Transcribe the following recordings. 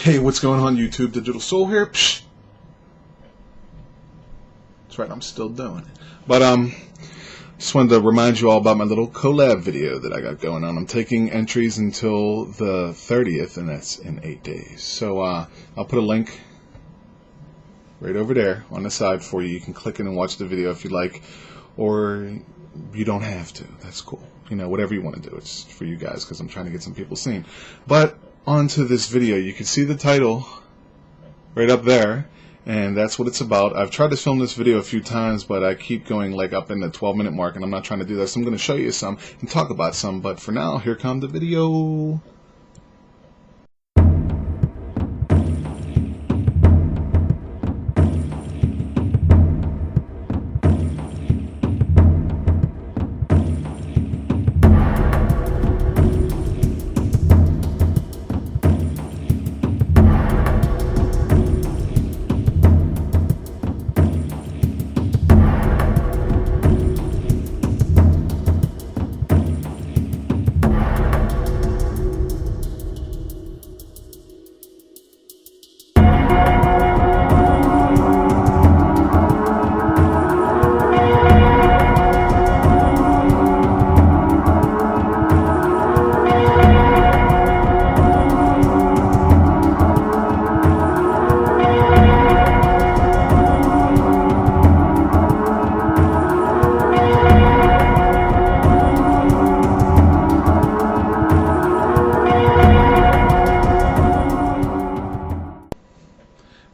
Hey, what's going on, YouTube? Digital Soul here. Psh. That's right, I'm still doing it. But just wanted to remind you all about my little collab video that I got going on. I'm taking entries until the 30th, and that's in 8 days. So I'll put a link right over there on the side for you. You can click it and watch the video if you like, or you don't have to. That's cool. You know, whatever you want to do. It's for you guys because I'm trying to get some people seen. But onto this video, you can see the title right up there, and that's what it's about. I've tried to film this video a few times, but I keep going like up in the 12-minute mark, and I'm not trying to do that. So I'm going to show you some and talk about some. But for now, here comes the video.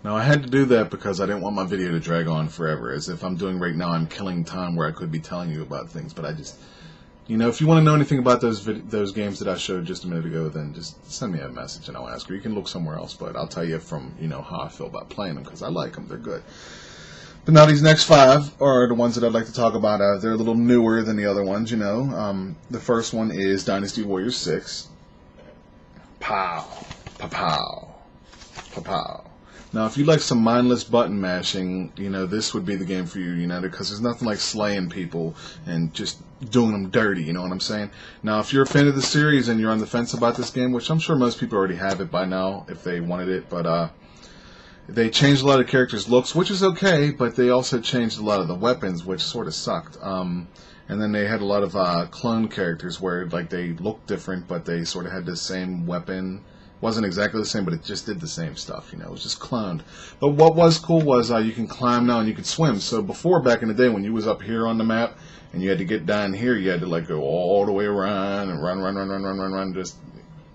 Now, I had to do that because I didn't want my video to drag on forever. As if I'm doing right now, I'm killing time where I could be telling you about things. But I just, you know, if you want to know anything about those games that I showed just a minute ago, then just send me a message and I'll ask. Or you can look somewhere else. But I'll tell you from, you know, how I feel about playing them because I like them. They're good. But now these next 5 are the ones that I'd like to talk about. They're a little newer than the other ones, you know. The first one is Dynasty Warriors 6. Pow. Pa-pow. Pa-pow. Now, if you like some mindless button mashing, you know, this would be the game for you, you know, because there's nothing like slaying people and just doing them dirty, you know what I'm saying? Now, if you're a fan of the series and you're on the fence about this game, which I'm sure most people already have it by now if they wanted it, but they changed a lot of characters' looks, which is okay, but they also changed a lot of the weapons, which sort of sucked. And then they had a lot of clone characters where, like, they looked different, but they sort of had the same weapon. Wasn't exactly the same, but it just did the same stuff, you know, it was just cloned. But what was cool was you can climb now and you can swim. So before, back in the day, when you was up here on the map and you had to get down here, you had to like go all the way around and run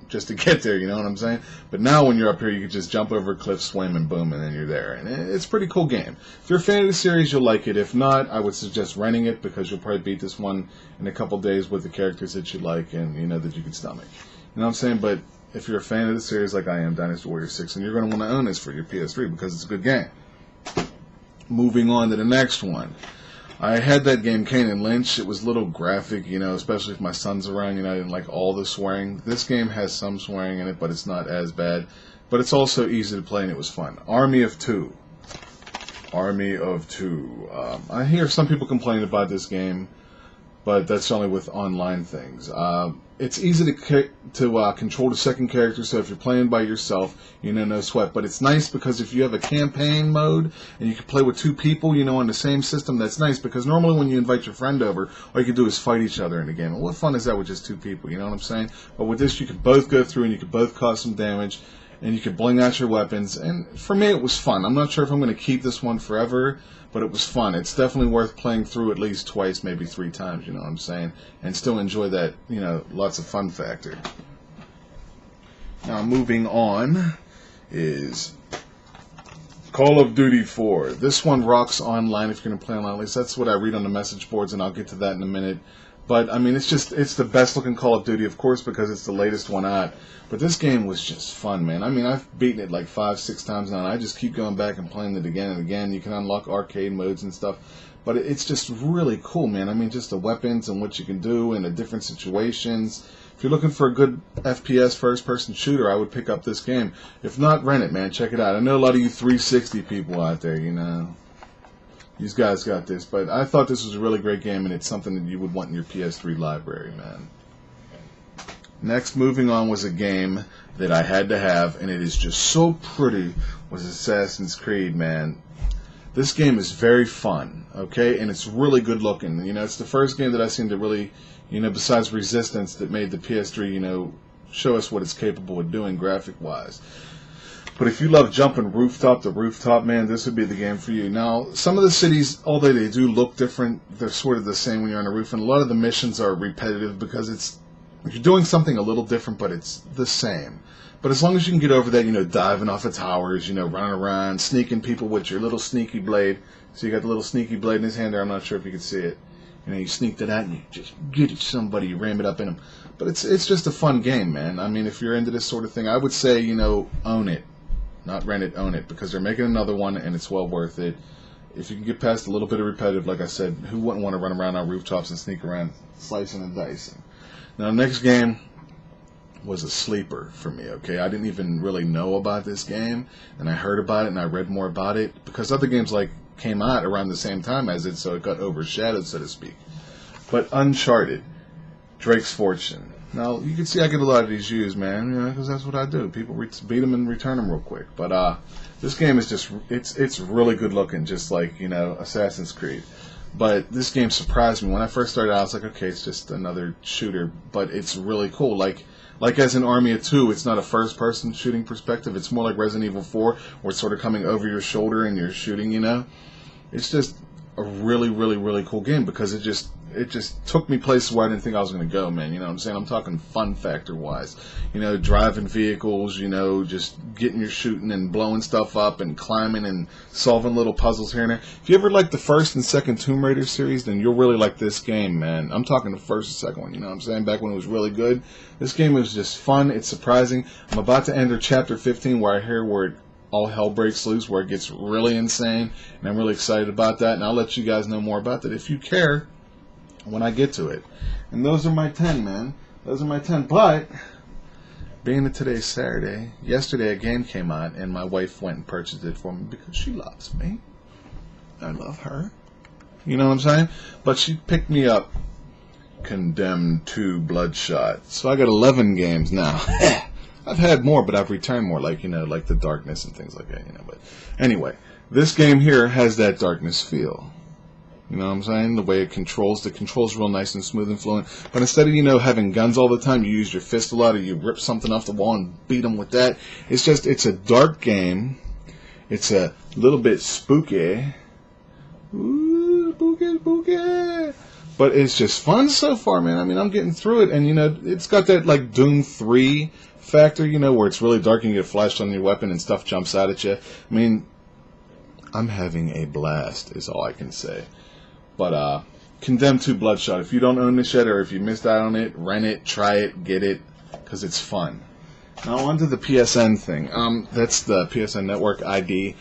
just to get there, you know what I'm saying? But now when you're up here, you can just jump over a cliff, swim, and boom, and then you're there. And it's a pretty cool game. If you're a fan of the series, you'll like it. If not, I would suggest renting it because you'll probably beat this one in a couple days with the characters that you like and, you know, that you can stomach. You know what I'm saying? But if you're a fan of the series like I am, Dynasty Warriors 6, and you're going to want to own this for your PS3 because it's a good game. Moving on to the next one. I had that game, Kane and Lynch. It was a little graphic, you know, especially if my son's around. You know, I didn't like all the swearing. This game has some swearing in it, but it's not as bad. But it's also easy to play, and it was fun. Army of Two. Army of Two. I hear some people complain about this game, but that's only with online things. It's easy to control the second character, so if you're playing by yourself, you know, no sweat. But it's nice because if you have a campaign mode and you can play with 2 people, you know, on the same system, that's nice because normally when you invite your friend over, all you can do is fight each other in the game. And what fun is that with just 2 people, you know what I'm saying? But with this, you can both go through and you can both cause some damage and you can bling out your weapons. And for me, it was fun. I'm not sure if I'm going to keep this one forever, but it was fun. It's definitely worth playing through at least twice, maybe 3 times, you know what I'm saying? And still enjoy that, you know, lots of fun factor. Now, moving on is Call of Duty 4. This one rocks online if you're going to play online. At least that's what I read on the message boards, and I'll get to that in a minute. But, I mean, it's the best looking Call of Duty, of course, because it's the latest one out. But this game was just fun, man. I mean, I've beaten it like 5-6 times now, and I just keep going back and playing it again and again. You can unlock arcade modes and stuff. But it's just really cool, man. I mean, just the weapons and what you can do in the different situations. If you're looking for a good FPS first-person shooter, I would pick up this game. If not, rent it, man. Check it out. I know a lot of you 360 people out there, you know. These guys got this, but I thought this was a really great game, and it's something that you would want in your PS3 library, man. Next, moving on, was a game that I had to have, and it is just so pretty, was Assassin's Creed, man. This game is very fun, okay, and it's really good looking. You know, it's the first game that I've seen that really, you know, besides Resistance, that made the PS3, you know, show us what it's capable of doing graphic-wise. But if you love jumping rooftop to rooftop, man, this would be the game for you. Now, some of the cities, although they do look different, they're sort of the same when you're on a roof, and a lot of the missions are repetitive because you're doing something a little different, but it's the same. But as long as you can get over that, you know, diving off of towers, you know, running around, sneaking people with your little sneaky blade. So you got the little sneaky blade in his hand there. I'm not sure if you can see it. You know, you sneak to that and you just get at somebody, you ram it up in them. But it's just a fun game, man. I mean, if you're into this sort of thing, I would say, you know, own it. Not rent it, own it. Because they're making another one and it's well worth it. If you can get past a little bit of repetitive, like I said, who wouldn't want to run around on rooftops and sneak around slicing and dicing? Now, the next game was a sleeper for me, okay? I didn't even really know about this game, and I heard about it and I read more about it because other games like came out around the same time as it, so it got overshadowed, so to speak. But Uncharted, Drake's Fortune. Now, you can see I get a lot of these views, man, you know, because that's what I do. People beat them and return them real quick. But this game is just, it's really good looking, just like, you know, Assassin's Creed. But this game surprised me. When I first started out, I was like, okay, it's just another shooter, but it's really cool. Like as in Army of Two, it's not a first-person shooting perspective. It's more like Resident Evil 4, where it's sort of coming over your shoulder and you're shooting, you know? It's just a really, really, really cool game because it just took me places where I didn't think I was going to go, man. You know what I'm saying? I'm talking fun factor-wise. You know, driving vehicles, you know, just getting your shooting and blowing stuff up and climbing and solving little puzzles here and there. If you ever liked the first and second Tomb Raider series, then you'll really like this game, man. I'm talking the first and second one, you know what I'm saying? Back when it was really good. This game was just fun. It's surprising. I'm about to enter Chapter 15 where I hear where all hell breaks loose, where it gets really insane, and I'm really excited about that, and I'll let you guys know more about that if you care when I get to it. And those are my 10, man. Those are my 10. But being that today's Saturday, yesterday a game came out and my wife went and purchased it for me because she loves me. I love her. You know what I'm saying? But she picked me up Condemned 2 Bloodshot. So I got 11 games now. I've had more, but I've returned more, like, you know, like the darkness and things like that, you know. But anyway, this game here has that darkness feel. You know what I'm saying? The way it controls, the controls real nice and smooth and fluent. But instead of, you know, having guns all the time, you use your fist a lot, or you rip something off the wall and beat them with that. It's just, it's a dark game. It's a little bit spooky. Ooh, spooky, spooky. But it's just fun so far, man. I mean, I'm getting through it, and, you know, it's got that, like, Doom 3 factor, you know, where it's really dark and you get flashed on your weapon and stuff jumps out at you. I mean, I'm having a blast, is all I can say. But Condemned 2 Bloodshot, if you don't own this yet or if you missed out on it, rent it, try it, get it, because it's fun. Now on to the PSN thing. That's the PSN Network ID.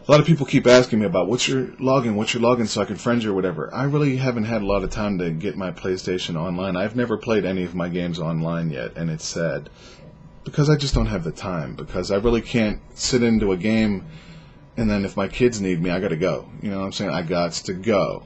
A lot of people keep asking me about what's your login so I can friend you or whatever. I really haven't had a lot of time to get my PlayStation online. I've never played any of my games online yet, and it's sad. Because I just don't have the time. Because I really can't sit into a game and then if my kids need me, I gotta go. You know what I'm saying? I gots to go.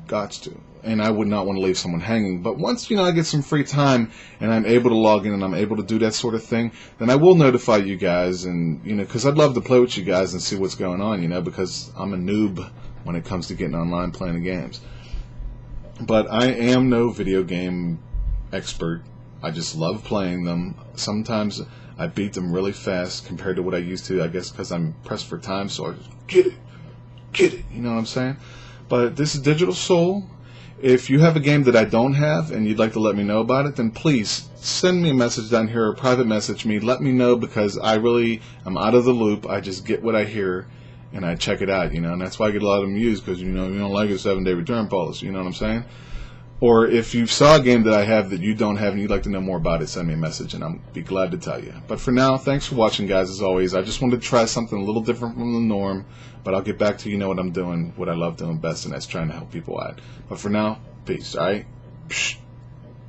Gots to. And I would not want to leave someone hanging. But once, you know, I get some free time and I'm able to log in and I'm able to do that sort of thing, then I will notify you guys. And, you know, because I'd love to play with you guys and see what's going on, you know, because I'm a noob when it comes to getting online playing the games. But I am no video game expert. I just love playing them. Sometimes I beat them really fast compared to what I used to, I guess because I'm pressed for time, so I just get it, you know what I'm saying? But this is Digital Soul. If you have a game that I don't have and you'd like to let me know about it, then please send me a message down here or private message me. Let me know because I really am out of the loop. I just get what I hear and I check it out, you know, and that's why I get a lot of them used because, you know, you don't like a 7-day return policy, you know what I'm saying? Or if you saw a game that I have that you don't have and you'd like to know more about it, send me a message and I'll be glad to tell you. But for now, thanks for watching, guys, as always. I just wanted to try something a little different from the norm, but I'll get back to, you know, what I'm doing, what I love doing best, and that's trying to help people out. But for now, peace, all right? Psh.